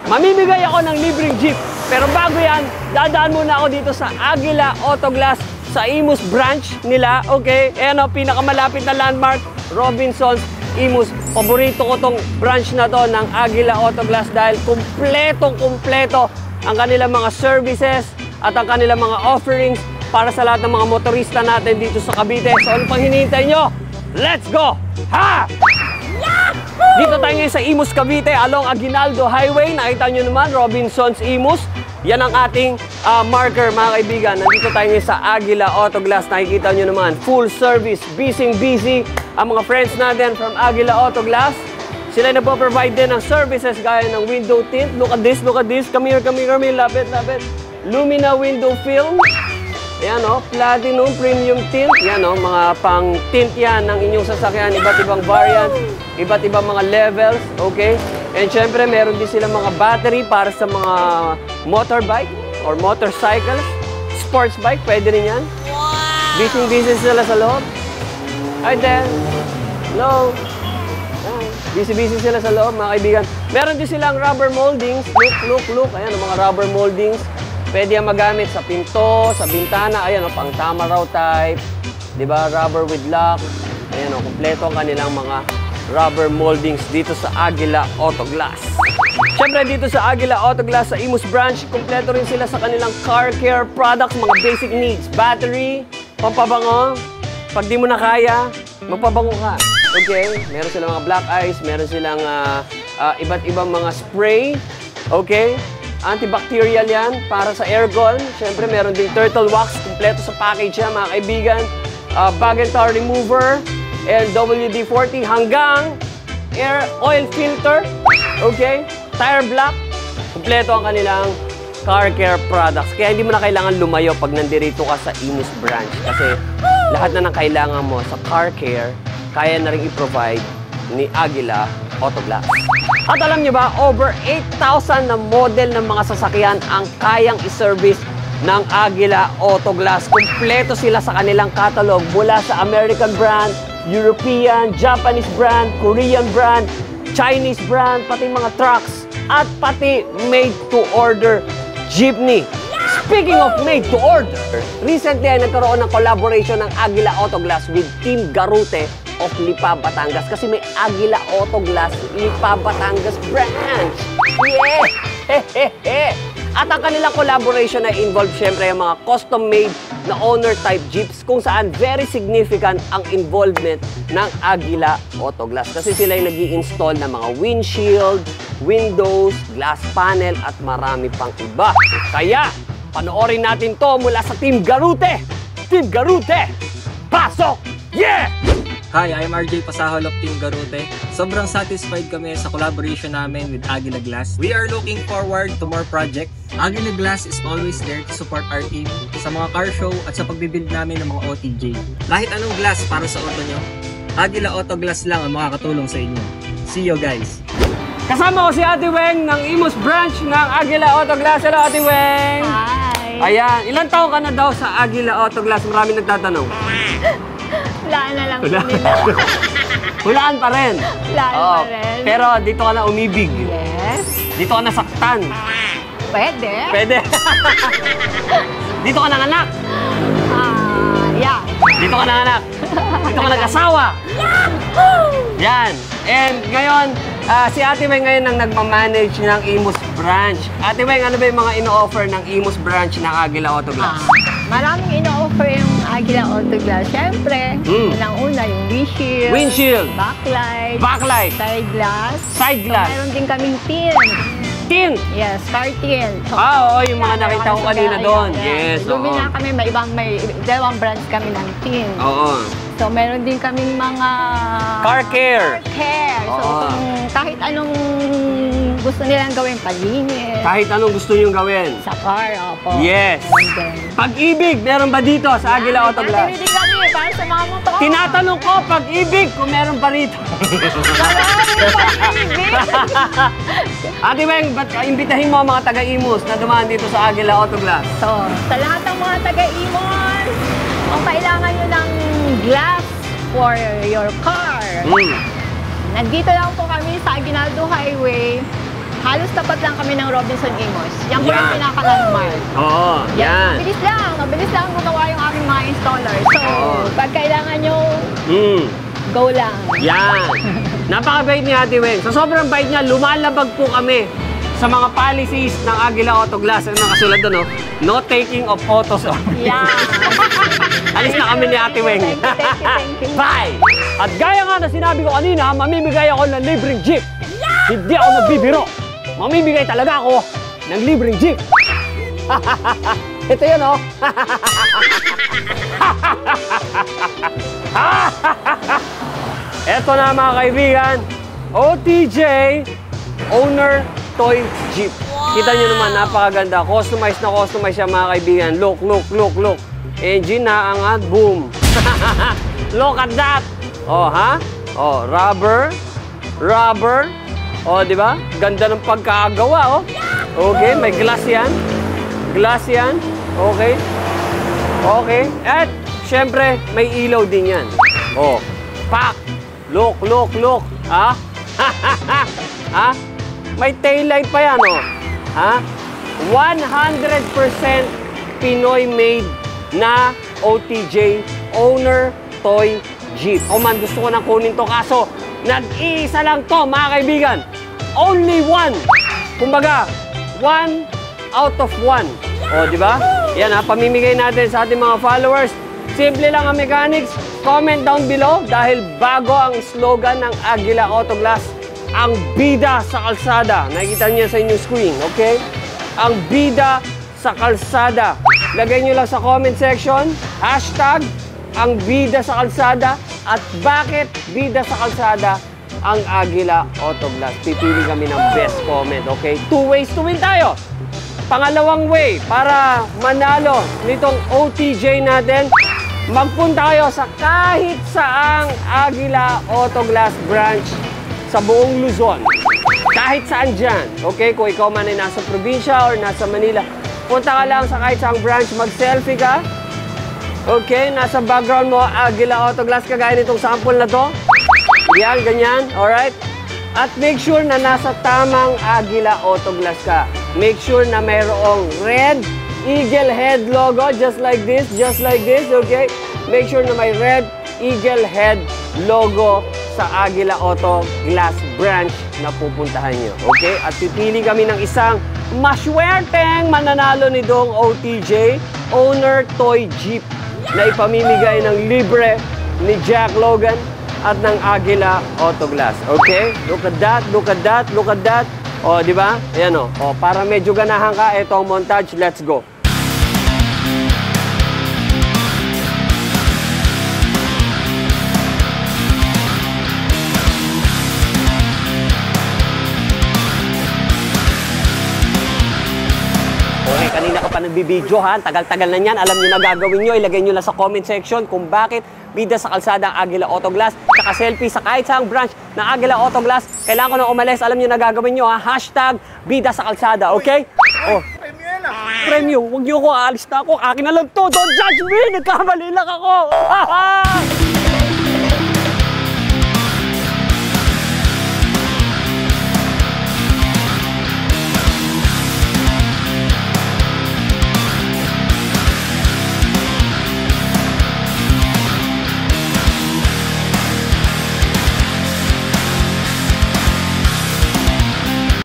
mamimigay ako ng libreng jeep. Pero bago yan, dadaan muna ako dito sa Aguila Auto Glass sa Imus branch nila. Okay, ayan o, pinakamalapit na landmark, Robinsons Imus. Paborito ko tong branch na to ng Aguila Auto Glass dahil kumpleto ang kanilang mga services at ang kanilang mga offerings para sa lahat ng mga motorista natin dito sa Cavite. So ano pang hinihintay nyo? Let's go! Ha! Dito tayo ngayon sa Imus, Cavite, along Aguinaldo Highway. Nakita nyo naman, Robinsons Imus. Yan ang ating marker, mga kaibigan. Nandito tayo ngayon sa Aguila Auto Glass. Nakikita nyo naman, full service, busy ang mga friends natin from Aguila Auto Glass. Sila na po provide din ng services gaya ng window tint. Look at this, look at this. Come here, lapit. Lumina window film. Ayan o, platinum premium tint. Yan o, mga pang tint yan ng inyong sasakyan. Iba't ibang variant, iba't ibang mga levels. Okay? And syempre, meron din silang mga battery para sa mga motorbike or motorcycles. Sports bike, pwede rin yan. Wow! Busy sila sa loob. Hi then. Hello. Busy sila sa loob, mga kaibigan. Meron din silang rubber moldings. Look. Ayan o, mga rubber moldings. Pwede yan magamit sa pinto, sa bintana. Ayan o, pang tama raw type. Diba? Rubber with lock. Ayan o, kompleto ang kanilang mga rubber moldings dito sa Aguila Auto Glass. Siyempre dito sa Aguila Auto Glass sa Imus branch, kompleto rin sila sa kanilang car care products, mga basic needs. Battery, pampabango. Pag di mo na kaya, magpabango ka. Okay? Meron silang mga black ice, meron silang iba't ibang mga spray. Okay? Antibacterial yan para sa aircon. Siyempre, meron ding turtle wax. Kompleto sa package yan, mga kaibigan. Bag and tar remover. And WD-40 hanggang air oil filter. Okay? Tire block. Kompleto ang kanilang car care products. Kaya hindi mo na kailangan lumayo pag nandirito ka sa Imus branch. Kasi lahat na ng kailangan mo sa car care, kaya na rin i-provide ni Aguila Auto Glass. At alam nyo ba, over 8,000 na model ng mga sasakyan ang kayang i-service ng Aguila Auto Glass. Kompleto sila sa kanilang catalog mula sa American brand, European, Japanese brand, Korean brand, Chinese brand, pati mga trucks, at pati made-to-order jeepney. Speaking of made-to-order, recently ay nagkaroon ng collaboration ng Aguila Auto Glass with Team Garute of Lipa, Batangas kasi may Aguila Auto Glass Lipa, Batangas branch. Yeah! At ang kanilang collaboration ay involve syempre yung mga custom-made na owner-type jeeps kung saan very significant ang involvement ng Aguila Auto Glass kasi sila yung nag-i-install ng mga windshield, windows, glass panel at marami pang iba. Kaya, panoorin natin to mula sa Team Garute! Team Garute! Pasok! Yeah! Hi, I'm RJ Pasahol of Team Garute. Sobrang satisfied kami sa collaboration namin with Aguila Glass. We are looking forward to more projects. Aguila Glass is always there to support our team sa mga car show at sa pagbibuild namin ng mga OTJ. Kahit anong glass para sa auto nyo, Aguila Auto Glass lang ang makakatulong sa inyo. See you guys! Kasama ko si Ate Weng ng Imus branch ng Aguila Auto Glass. Hello, Ate Weng! Hi! Ayan, ilang taon ka na daw sa Aguila Auto Glass? Marami nagtatanong. Hulaan na lang nila. Hulaan pa rin. Hulaan pa rin. Pero dito ka na umibig. Yes. Dito ka nasaktan. Pwede. Pwede. Dito ka nanganak. Yeah. Dito ka nanganak. Dito ka nag-asawa. Yan. And ngayon, si Ate Weng ngayon ang nagmamanage ng Imus branch. Ate Weng, ano ba yung mga ino-offer ng Imus branch ng Aguila Auto Glass? Maraming ino-offer yung Aguila Auto Glass. Siyempre, unang-una yung windshield. Windshield. Backlight. Backlight. Side glass. Side glass. So, meron din kaming tint. Tint. Yes, car tint. So, oo, yung mga nakita ko kanina doon. Yes, oo. Lumina kami, may dalawang brands kami ng tint. Oo. So, meron din kaming mga car care. Car care. So, kung kahit anong gusto nilang gawin, palinis. Kahit anong gusto niyong gawin. Sa car, opo. Yes. Pag-ibig, meron ba dito sa Aguila Auto Glass? Hindi kami, para sa mga motor. Tinatanong ko, pag-ibig, kung meron pa rito. Ate Weng, ba't imbitahin mo ang mga taga-Imus na dumaan dito sa Aguila Auto Glass? So, sa lahat ng mga taga-Imus, kung kailangan nyo ng glass for your car, nandito lang po kami sa Aguinaldo Highway, Halos tapat lang kami ng Robinson Imos. Yan po yung Yan. pinaka-landmark. Oo, yan. Mabilis lang gumawa yung aking mga installers. So, pag kailangan nyo, go lang. Yan. Napakabait ni Ate Weng. Sa sobrang bait niya, lumalabag po kami sa mga policies ng Aguila Auto Glass. Ano nakasulat doon, no? No taking of photos. Yeah. Alis na kami ni Ate Weng. Thank you. Bye! At gaya nga na sinabi ko kanina, mamimigay ako ng libreng jeep. Hindi ako nagbibiro. Mamimigay talaga ako ng libreng jeep. Ito yun, oh. Ito na mga kaibigan, OTJ Owner Toy Jeep. Kita nyo naman, napakaganda. Customize na customize siya mga kaibigan. Look, look, look, look. Engine na angat, boom. Look at that. Oh, ha? Oh, rubber. Rubber. Oh, di ba? Ganda ng pagkakagawa, oh. Okay, may glass yan. Glass yan. Okay. Okay. At, syempre, may ilaw din yan. Oh, pak. Look, look, look. Ha? Ha? May taillight pa yan, oh. Ha? 100% Pinoy made na OTJ Owner Toy Jeep. O man, gusto ko nang kunin to kaso nag-iisa lang to, mga kaibigan. Only one. Kumbaga, 1 out of 1. O, di ba? Yan ha, pamimigay natin sa ating mga followers. Simple lang ang mechanics. Comment down below dahil bago ang slogan ng Aguila Auto Glass, ang bida sa kalsada. Nakikita niyo sa inyong screen, okay? Ang bida sa kalsada. Lagay niyo lang sa comment section, hashtag, ang bida sa kalsada, at bakit bida sa kalsada ang Aguila Auto Glass. Pipili kami ng best comment, okay? 2 ways to win tayo. Pangalawang way, para manalo nitong OTJ natin, magpunta kayo sa kahit saang Aguila Auto Glass branch sa buong Luzon. Kahit saan dyan, okay? Kung ikaw man ay nasa probinsya or nasa Manila, punta ka lang sa kahit saang branch, mag-selfie ka. Okay, nasa background mo, Aguila Auto Glass, kagaya nitong sample na to. Yan, ganyan, alright? At make sure na nasa tamang Aguila Auto Glass ka. Make sure na mayroong red eagle head logo, just like this, okay? Make sure na may red eagle head logo sa Aguila Auto Glass branch na pupuntahan nyo, okay? At pipili kami ng isang maswerteng mananalo ni Dong OTJ Owner Toy Jeep na ipamimigay ng libre ni Jack Logan at ng Aguila Auto Glass, okay? Look at that, look at that, look at that. O, di ba? Ayan o. O, para medyo ganahan ka, ito ang montage. Let's go. Okay, kanina ka pa nagbibideo ha. Tagal-tagal na yan. Alam nyo na gagawin nyo. Ilagay nyo lang sa comment section kung bakit bida sa kalsada ang Aguila Auto Glass. Tsaka selfie sa kahit saang branch ng Aguila Auto Glass. Kailangan ko na umalis. Alam nyo na gagawin nyo ha. Hashtag bida sa kalsada. Okay? Oh. Premyo. Huwag nyo ko. Aalis na ako. Akin na lang to. Don't judge me. Nagkamali lang ako.